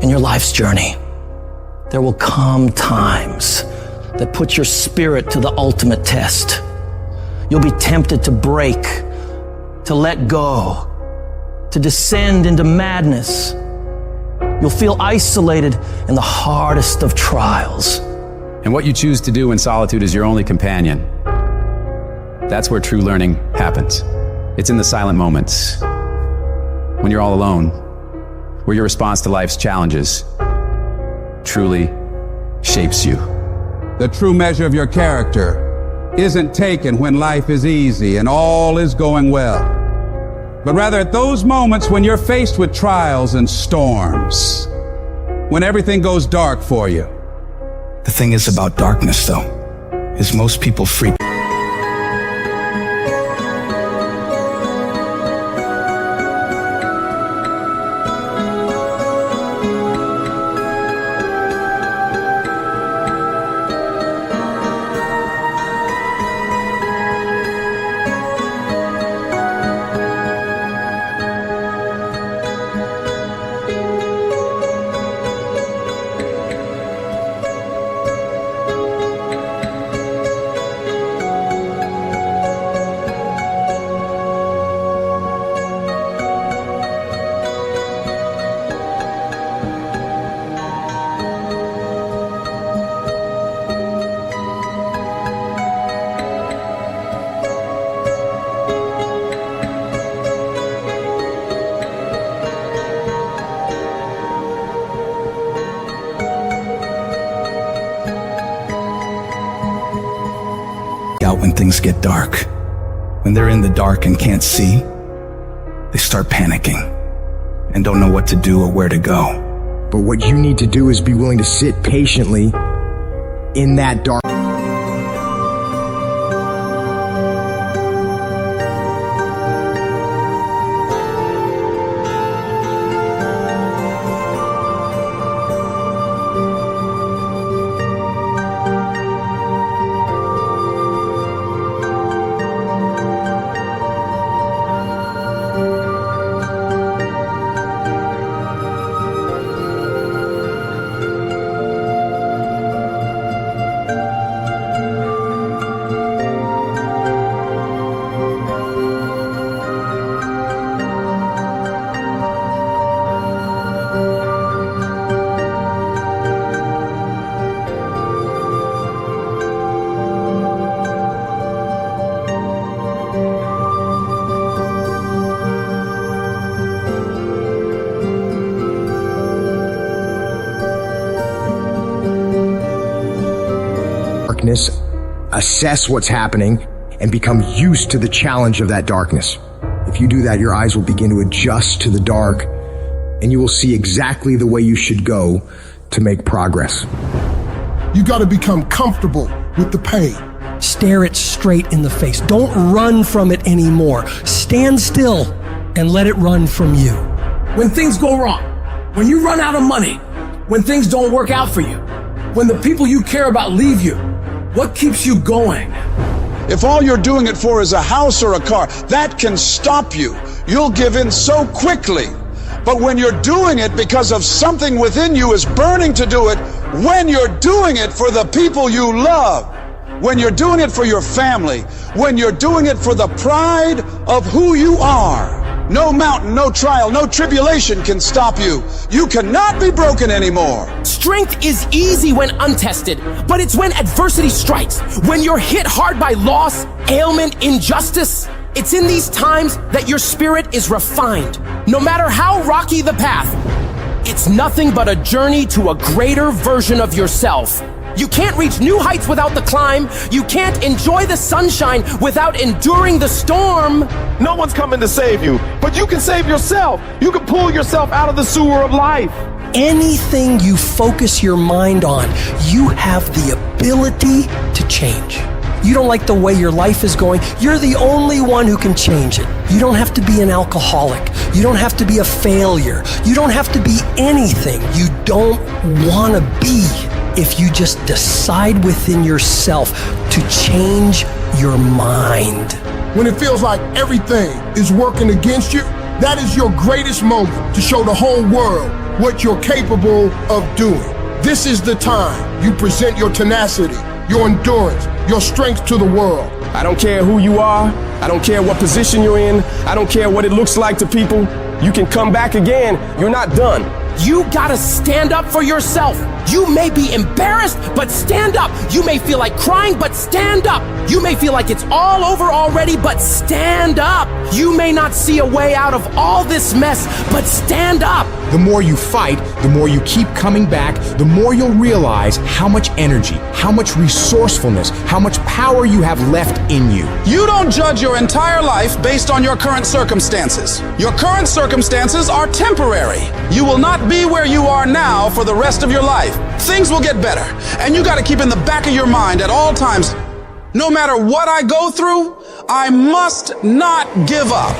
in your life's journey, there will come times that put your spirit to the ultimate test. You'll be tempted to break, to let go, to descend into madness. You'll feel isolated in the hardest of trials. And what you choose to do in solitude is your only companion. That's where true learning happens. It's in the silent moments, when you're all alone, where your response to life's challenges truly shapes you. The true measure of your character isn't taken when life is easy and all is going well, but rather at those moments when you're faced with trials and storms, when everything goes dark for you. The thing is about darkness, though, is most people freak. Out when things get dark. When they're in the dark and can't see, they start panicking and don't know what to do or where to go. But what you need to do is be willing to sit patiently in that dark. Assess what's happening and become used to the challenge of that darkness. If you do that, your eyes will begin to adjust to the dark and you will see exactly the way you should go to make progress. You got to become comfortable with the pain. Stare it straight in the face. Don't run from it anymore. Stand still and let it run from you. When things go wrong, when you run out of money, when things don't work out for you, when the people you care about leave you, what keeps you going? If all you're doing it for is a house or a car, that can stop you. You'll give in so quickly. But when you're doing it because of something within you is burning to do it, when you're doing it for the people you love, when you're doing it for your family, when you're doing it for the pride of who you are, no mountain, no trial, no tribulation can stop you. You cannot be broken anymore. Strength is easy when untested, but it's when adversity strikes, when you're hit hard by loss, ailment, injustice. It's in these times that your spirit is refined. No matter how rocky the path, it's nothing but a journey to a greater version of yourself. You can't reach new heights without the climb. You can't enjoy the sunshine without enduring the storm. No one's coming to save you, but you can save yourself. You can pull yourself out of the sewer of life. Anything you focus your mind on, you have the ability to change. You don't like the way your life is going, you're the only one who can change it. You don't have to be an alcoholic. You don't have to be a failure. You don't have to be anything you don't want to be. If you just decide within yourself to change your mind. When it feels like everything is working against you, That is your greatest moment to show the whole world what you're capable of doing. This is the time you present your tenacity, your endurance, your strength to the world. I don't care who you are. I don't care what position you're in. I don't care what it looks like to people. You can come back again. You're not done. You gotta stand up for yourself. You may be embarrassed, but stand up. You may feel like crying, but stand up. You may feel like it's all over already, but stand up. You may not see a way out of all this mess, but stand up. The more you fight, the more you keep coming back, the more you'll realize how much energy, how much resourcefulness, how much power you have left in you. You don't judge your entire life based on your current circumstances. Your current circumstances are temporary. You will not be where you are now for the rest of your life. Things will get better, and you got to keep in the back of your mind at all times, no matter what I go through, I must not give up.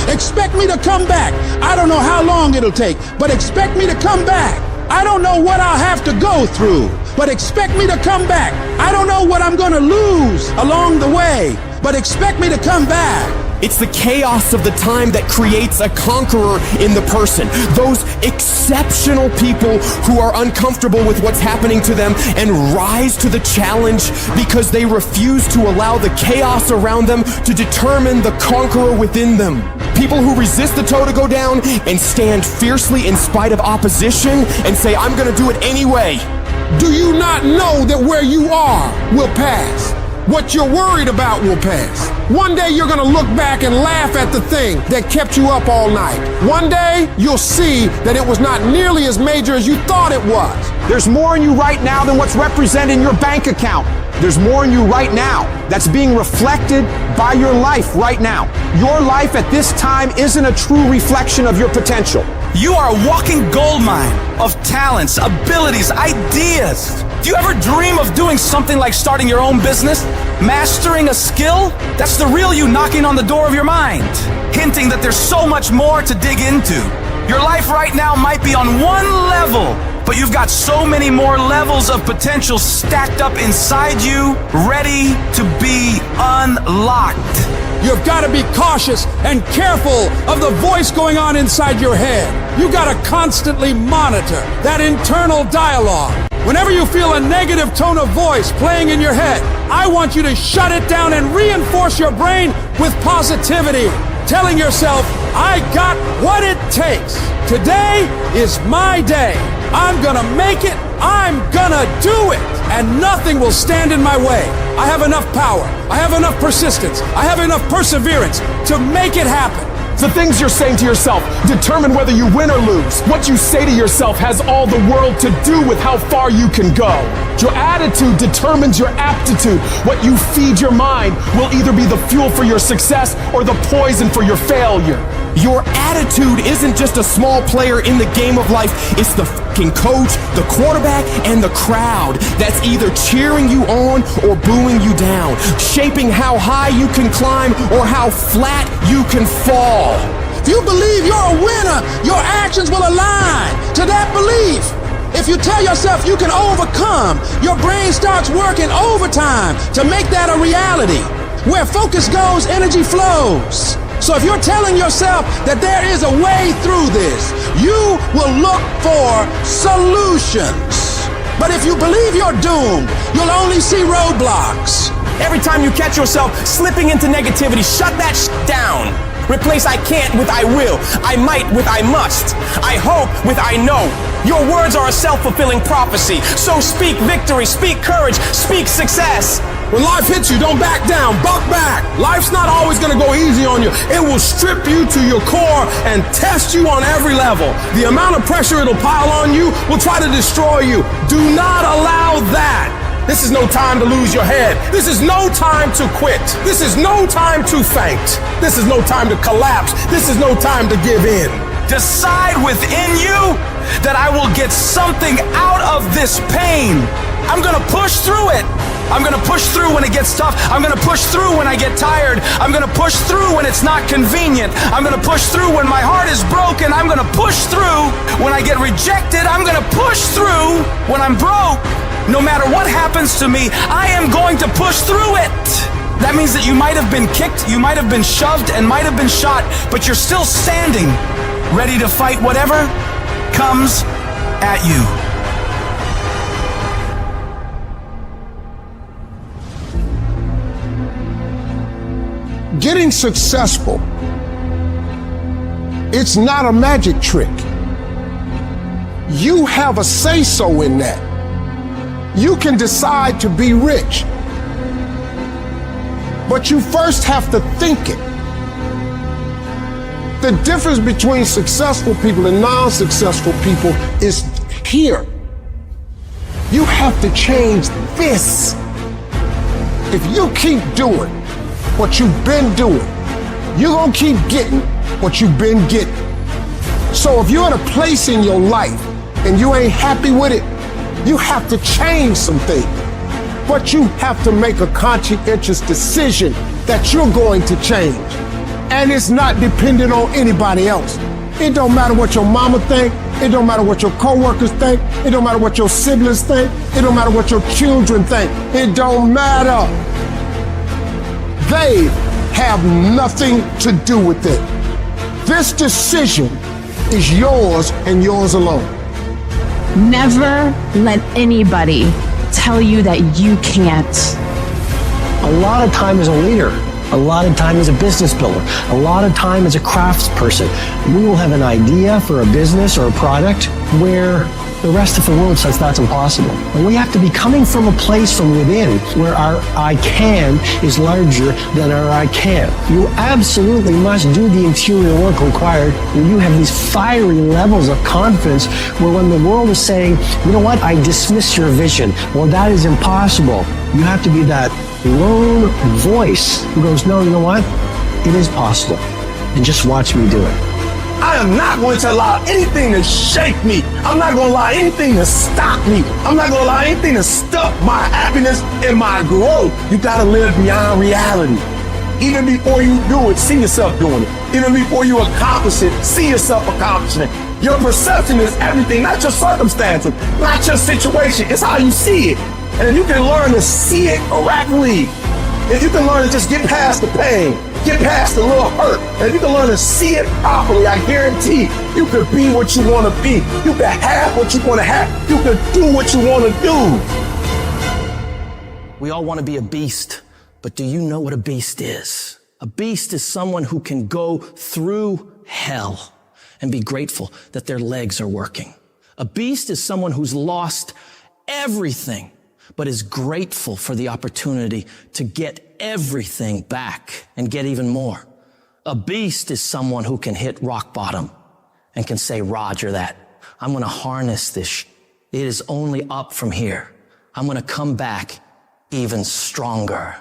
Expect me to come back. I don't know how long it'll take, but expect me to come back. I don't know what I'll have to go through, but expect me to come back. I don't know what I'm going to lose along the way, but expect me to come back. It's the chaos of the time that creates a conqueror in the person. Those exceptional people who are uncomfortable with what's happening to them and rise to the challenge because they refuse to allow the chaos around them to determine the conqueror within them. People who resist the toe to go down and stand fiercely in spite of opposition and say, I'm gonna do it anyway. Do you not know that where you are will pass? What you're worried about will pass. One day you're gonna look back and laugh at the thing that kept you up all night. One day you'll see that it was not nearly as major as you thought it was. There's more in you right now than what's represented in your bank account. There's more in you right now that's being reflected by your life right now. Your life at this time isn't a true reflection of your potential. You are a walking goldmine of talents, abilities, ideas. Do you ever dream of doing something like starting your own business? Mastering a skill? That's the real you knocking on the door of your mind, hinting that there's so much more to dig into. Your life right now might be on one level, but you've got so many more levels of potential stacked up inside you, ready to be unlocked. You've got to be cautious and careful of the voice going on inside your head. You got to constantly monitor that internal dialogue. Whenever you feel a negative tone of voice playing in your head, I want you to shut it down and reinforce your brain with positivity, telling yourself, I got what it takes. Today is my day. I'm gonna make it. I'm gonna do it. And nothing will stand in my way. I have enough power. I have enough persistence. I have enough perseverance to make it happen. The things you're saying to yourself determine whether you win or lose. What you say to yourself has all the world to do with how far you can go. Your attitude determines your aptitude. What you feed your mind will either be the fuel for your success or the poison for your failure. Your attitude isn't just a small player in the game of life. It's the fucking coach, the quarterback, and the crowd that's either cheering you on or booing you down, shaping how high you can climb or how flat you can fall. If you believe you're a winner, your actions will align to that belief. If you tell yourself you can overcome, your brain starts working overtime to make that a reality. Where focus goes, energy flows. So if you're telling yourself that there is a way through this, you will look for solutions. But if you believe you're doomed, you'll only see roadblocks. Every time you catch yourself slipping into negativity, shut that down. Replace I can't with I will. I might with I must. I hope with I know. Your words are a self-fulfilling prophecy. So speak victory, speak courage, speak success. When life hits you, don't back down, buck back. Life's not always gonna go easy on you. It will strip you to your core and test you on every level. The amount of pressure it'll pile on you will try to destroy you. Do not allow that. This is no time to lose your head. This is no time to quit. This is no time to faint. This is no time to collapse. This is no time to give in. Decide within you that I will get something out of this pain. I'm gonna push through it. I'm gonna push through when it gets tough. I'm gonna push through when I get tired. I'm gonna push through when it's not convenient. I'm gonna push through when my heart is broken. I'm gonna push through when I get rejected. I'm gonna push through when I'm broke. No matter what happens to me, I am going to push through it. That means that you might have been kicked, you might have been shoved, and might have been shot, but you're still standing, ready to fight whatever comes at you. Getting successful, it's not a magic trick. You have a say-so in that. You can decide to be rich, but you first have to think it. The difference between successful people and non-successful people is here. You have to change this. If you keep doing what you've been doing, you're gonna keep getting what you've been getting. So if you're in a place in your life and you ain't happy with it, you have to change some things. But you have to make a conscientious decision that you're going to change. And it's not dependent on anybody else. It don't matter what your mama think. It don't matter what your coworkers think. It don't matter what your siblings think. It don't matter what your children think. It don't matter. They have nothing to do with it. This decision is yours and yours alone. Never let anybody tell you that you can't. A lot of time as a leader, a lot of time as a business builder, a lot of time as a craftsperson, we will have an idea for a business or a product where the rest of the world says that's impossible. And we have to be coming from a place from within where our I can is larger than our I can't. You absolutely must do the interior work required when you have these fiery levels of confidence where when the world is saying, you know what, I dismiss your vision, well, that is impossible. You have to be that lone voice who goes, no, you know what, it is possible. And just watch me do it. I am not going to allow anything to shake me. I'm not going to allow anything to stop me. I'm not going to allow anything to stop my happiness and my growth. You got to live beyond reality. Even before you do it, see yourself doing it. Even before you accomplish it, see yourself accomplishing it. Your perception is everything, not your circumstances, not your situation. It's how you see it. And if you can learn to see it correctly, if you can learn to just get past the pain, get past the little hurt, and if you can learn to see it properly, I guarantee you can be what you want to be. You can have what you want to have. You can do what you want to do. We all want to be a beast, but do you know what a beast is? A beast is someone who can go through hell and be grateful that their legs are working. A beast is someone who's lost everything, but is grateful for the opportunity to get everything back and get even more. A beast is someone who can hit rock bottom and can say, Roger that. I'm going to harness this. It is only up from here. I'm going to come back even stronger.